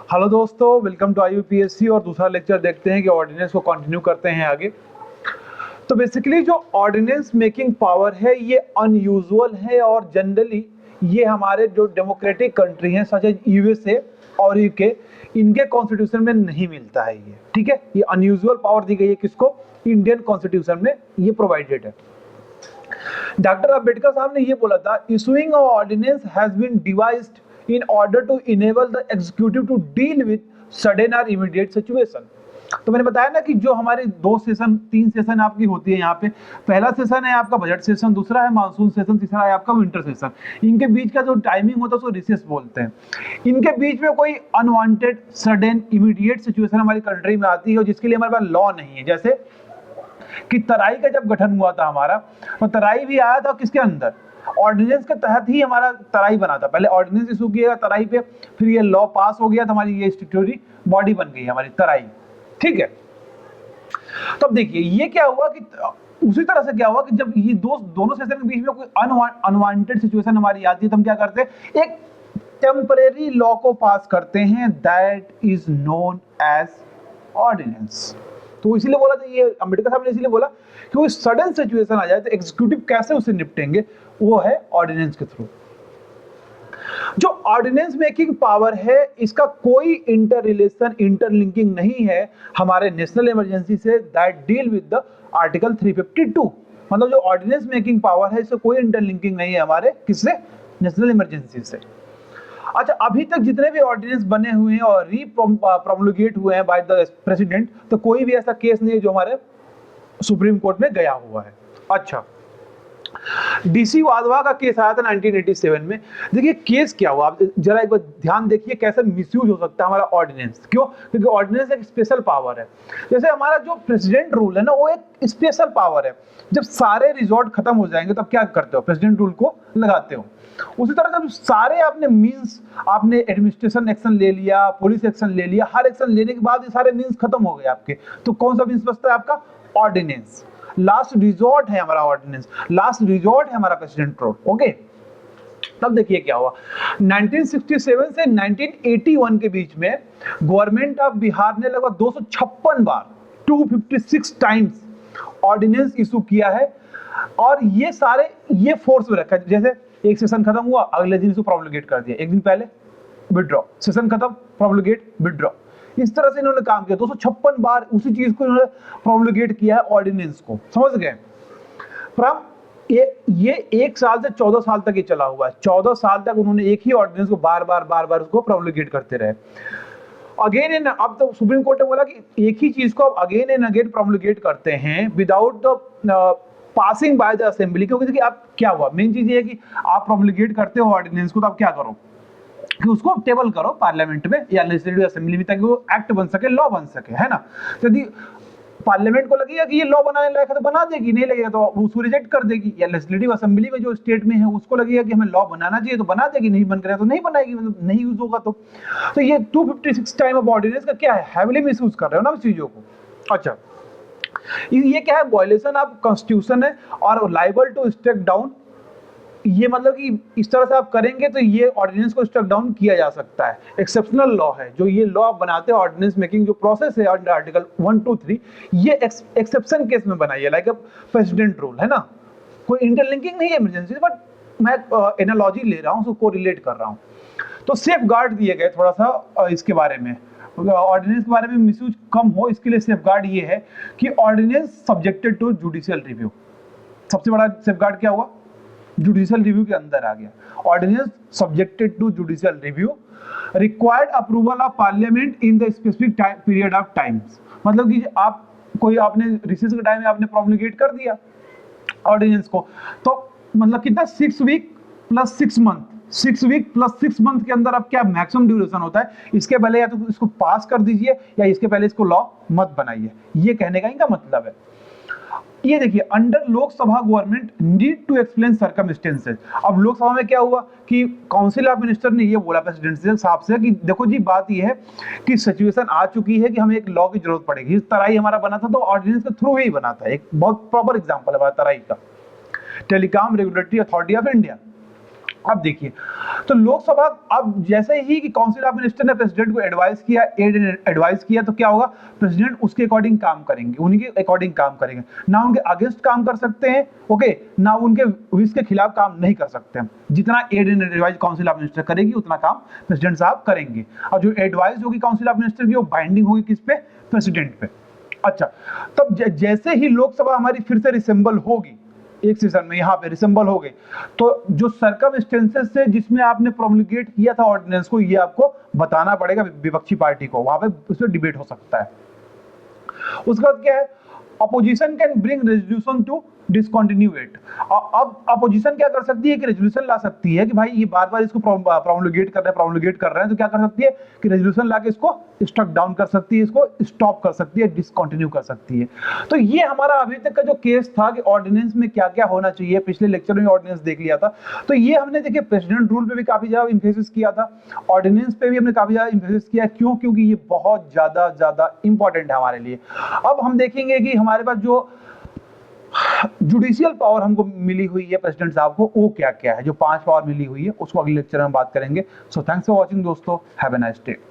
Hello दोस्तों, welcome to IUPSC और दूसरा लेक्चर देखते हैं कि ऑर्डिनेंस को कंटिन्यू करते हैं आगे। तो बेसिकली जो ऑर्डिनेंस मेकिंग पावर है ये अनयूजुअल है और जनरली ये हमारे जो डेमोक्रेटिक कंट्री हैं सच एज USA और UK, इनके कॉन्स्टिट्यूशन में नहीं मिलता है ये। ठीक है, ये अनयूजुअल पावर दी गई है किसको? इंडियन कॉन्स्टिट्यूशन में ये प्रोवाइडेड है। डॉक्टर अंबेडकर साहब ने ये बोला था, issuing of ordinance has been devised in order to enable the executive to deal with sudden or immediate situation। तो मैंने बताया ना कि जो हमारे तीन सेशन आपकी होती है यहाँ पे, पहला सेशन है आपका बजट सेशन, दूसरा है मानसून सेशन, तीसरा है आपका विंटर सेशन। इनके बीच का जो टाइमिंग होता है उसको रिसेस बोलते हैं। इनके बीच में कोई अनवांटेड सडन इमीडिएट सिचुएशन हमारी कंट्री में आती है और जिसके लिए हमारे पास लॉ नहीं है। जैसे कि तराई का जब गठन हुआ था हमारा, तो तराई भी आया था किसके अंदर? ऑर्डिनेंस के तहत ही हमारा तराई बना था। पहले ऑर्डिनेंस इशू किया तराई पे, फिर ये लॉ पास हो गया तो हमारी ये स्टैट्यूटरी बॉडी बन गई हमारी तराई। ठीक है, तो अब देखिए ये क्या हुआ कि उसी तरह से क्या हुआ कि जब ये दोनों सेशन के बीच में कोई अनवांटेड सिचुएशन हमारी आती है तो हम क्या करते हैं, एक टेम्परेरी लॉ को पास करते हैं, that is known as ordinance. तो इसीलिए बोला था, ये अंबेडकर साहब ने इसीलिए बोला कि कोई सडन सिचुएशन आ जाए तो एग्जीक्यूटिव कैसे उसे निपटेंगे, वो है ऑर्डिनेंस के थ्रू। जो ऑर्डिनेंस मेकिंग पावर है इसका कोई इंटर रिलेशन, इंटरलिंकिंग नहीं है हमारे नेशनल इमरजेंसी से, that deal with the article 352। मतलब जो ऑर्डिनेंस मेकिंग पावर है इससे कोई इंटरलिंकिंग नहीं है हमारे किससे? नेशनल इमरजेंसी से। अच्छा, अभी तक जितने भी ऑर्डिनेंस बने हुए हैं और प्रोमulgate हुए हैं बाय द प्रेसिडेंट, तो कोई भी ऐसा केस नहीं है जो हमारे सुप्रीम कोर्ट में गया हुआ है। अच्छा, DC वाधवा का केस आया था 1987 में। देखिए केस क्या हुआ, आप जरा एक बार ध्यान देखिए कैसे मिसयूज हो सकता है हमारा ऑर्डिनेंस। क्यों? क्योंकि ऑर्डिनेंस एक स्पेशल पावर है। जैसे हमारा जो प्रेसिडेंट रूल है ना, वो एक स्पेशल पावर है। जब सारे रिजॉर्ट खत्म हो जाएंगे तब क्या करते हो? प्रेसिडेंट रूल को लगाते हो। उसी तरह जब सारे आपने एडमिनिस्ट्रेशन एक्शन ले लिया, पुलिस एक्शन ले लिया, हर एक्शन लेने के बाद ये सारे मीन्स खत्म हो गए आपके, तो कौन सा मीन्स बचता है आपका? ऑर्डिनेंस। लास्ट रिजॉर्ट है हमारा ऑर्डिनेंस, लास्ट रिजॉर्ट है हमारा प्रेसिडेंट रूल। ओके, तब देखिए क्या हुआ, 1967 से 1981 के बीच में गवर्नमेंट ऑफ बिहार ने लगभग 256 बार 256 टाइम्स ऑर्डिनेंस इशू किया है और ये सारे ये फोर्स में रखा है। जैसे एक सेशन खत्म हुआ, अगले दिन इसको प्रोमulgate कर दिया, एक दिन पहले विड्रॉ, सेशन खत्म, प्रोमulgate, विड्रॉ। इस तरह से इन्होंने काम किया, 256 बार उसी चीज को इन्होंने प्रोमulgate किया है ऑर्डिनेंस को। समझ गए? फ्रॉम ये 1 साल से 14 साल तक ये चला हुआ है। 14 साल तक उन्होंने एक ही ऑर्डिनेंस को बार बार उसको प्रोमulgate करते रहे। अगेन एंड अब तो सुप्रीम कोर्ट ने बोला कि एक ही चीज को अब अगेन एंड अगेन प्रोमulgate करते हैं without the passing by the assembly. क्योंकि देखिए अब क्या हुआ, मेन चीज ये है कि आप प्रोमulgate करते हो ऑर्डिनेंस को, तो आप क्या करो कि उसको टेबल करो पार्लियामेंट में या लेजिस्लेटिव असेंबली में, ताकि वो एक्ट बन सके, लॉ बन सके, है ना। तो यदि पार्लियामेंट को लगेगा कि ये लॉ बनाने लायक है तो बना देगी, नहीं लगेगा तो उसको रिजेक्ट कर देगी, या लेजिस्लेटिव असेंबली में जो स्टेट में है उसको लगेगा कि हमें लॉ बनाना चाहिए तो बना देगी, नहीं बन करेगा तो नहीं बनाएगी, मतलब नहीं यूज होगा। तो ये 256 टाइम ऑफ ऑर्डिनेंस का क्या है, हैविली मिसयूज कर रहे हो ना इस चीजों को। अच्छा, ये क्या है, वायलेशन ऑफ कॉन्स्टिट्यूशन है और लाइबल टू स्ट्राइक डाउन। ये मतलब कि इस तरह से आप करेंगे तो ये ऑर्डिनेंस को स्ट्राइक डाउन किया जा सकता है। एक्सेप्शनल लॉ है जो ये लॉ बनाते हैं, ऑर्डिनेंस मेकिंग जो प्रोसेस है अंडर आर्टिकल 1, 2, 3, ये एक्सेप्शन केस में बनाई है, लाइक प्रेसिडेंट रूल, है ना। कोई इंटरलिंकिंग नहीं है इमरजेंसी, बट मैं एनालॉजी ले रहा हूँ, उसको रिलेट कर रहा हूँ। तो सेफ गार्ड दिए गए थोड़ा सा इसके बारे में, ऑर्डिनेंस के बारे में मिसयूज कम हो, इसके लिए सेफ गार्ड ये है कि ordinance subjected to judicial review. सबसे बड़ा सेफ गार्ड क्या हुआ? जुडिशियल रिव्यू के अंदर आ गया। Ordinance subjected to judicial review, required approval of parliament in the specific period of times. मतलब कि आपने रिसेस के टाइम में आपने प्रोमulgate कर दिया ऑर्डिनेंस को, तो मतलब कितना 6 week plus 6 month, 6 week plus 6 month के अंदर अब क्या मैक्सिमम ड्यूरेशन होता है, इसके पहले या तो इसको पास कर दीजिए या इसके पहले इसको लॉ मत बनाइए। ये कहने का इनका मतलब है। ये देखिए, under Lok Sabha government need to explain circumstances. अब लोकसभा में क्या हुआ कि काउंसिल ऑफ मिनिस्टर ने ये बोला प्रेसिडेंट साहब से कि देखो जी, बात ये है कि सिचुएशन आ चुकी है कि हमें एक लॉ की जरूरत पड़ेगी। तराई हमारा बना था तो ऑर्डिनेंस के थ्रू ही बना था। एक बहुत प्रॉपर एग्जांपल है तराई का, telecom regulatory authority of India. अब देखिए, तो लोकसभा अब जैसे ही कि काउंसिल ऑफ मिनिस्टर ने प्रेसिडेंट को एडवाइस किया तो क्या होगा, प्रेसिडेंट उसके अकॉर्डिंग काम करेंगे, उनके अकॉर्डिंग काम करेंगे, ना उनके अगेंस्ट काम कर सकते हैं, ओके, ना उनके विश के खिलाफ काम नहीं कर सकते हैं। जितना aid and advice council of minister करेगी उतना काम प्रेसिडेंट साहब करेंगे, और जो एडवाइस होगी काउंसिल ऑफ मिनिस्टर की वो बाइंडिंग होगी किस पे, प्रेसिडेंट पे। अच्छा, तब जैसे ही लोकसभा हमारी फिर से रिसेंबल होगी एक सेशन में, यहाँ पे रिसेंबल हो गए, तो जो सर्कमस्टेंसेस से जिसमें आपने प्रोमulgate किया था ऑर्डिनेंस को, ये आपको बताना पड़ेगा विपक्षी पार्टी को, वहां पे उस पर डिबेट हो सकता है। उसके बाद क्या है, opposition can bring resolution to discontinue it. अब अपोजिशन क्या कर सकती है कि रेजोल्यूशन ला सकती है कि भाई ये बार बार इसको प्रोमulgate कर रहे हैं, तो क्या कर सकती है कि रेजोल्यूशन ला के इसको स्ट्रक डाउन कर सकती है, इसको स्टॉप कर सकती है, डिसकंटिन्यू कर सकती है। तो ये हमारा अभी तक का जो केस था कि ऑर्डिनेंस में क्या क्या होना चाहिए, पिछले लेक्चर में ऑर्डिनेंस देख लिया था। तो ये हमने देखिए प्रेसिडेंट रूल पे भी काफी ज्यादा इंफेसिस किया था, ऑर्डिनेंस पे भी हमने काफी ज्यादा इंफेसिस किया। क्यों? क्योंकि ये बहुत ज्यादा इंपॉर्टेंट है हमारे लिए। अब हम देखेंगे कि हमारे पास जो जुडिशियल पावर हमको मिली हुई है प्रेसिडेंट साहब को, वो क्या क्या है, जो 5 पावर मिली हुई है, उसको अगले लेक्चर में बात करेंगे। सो थैंक्स फॉर वॉचिंग दोस्तों, हैव अ नाइस डे।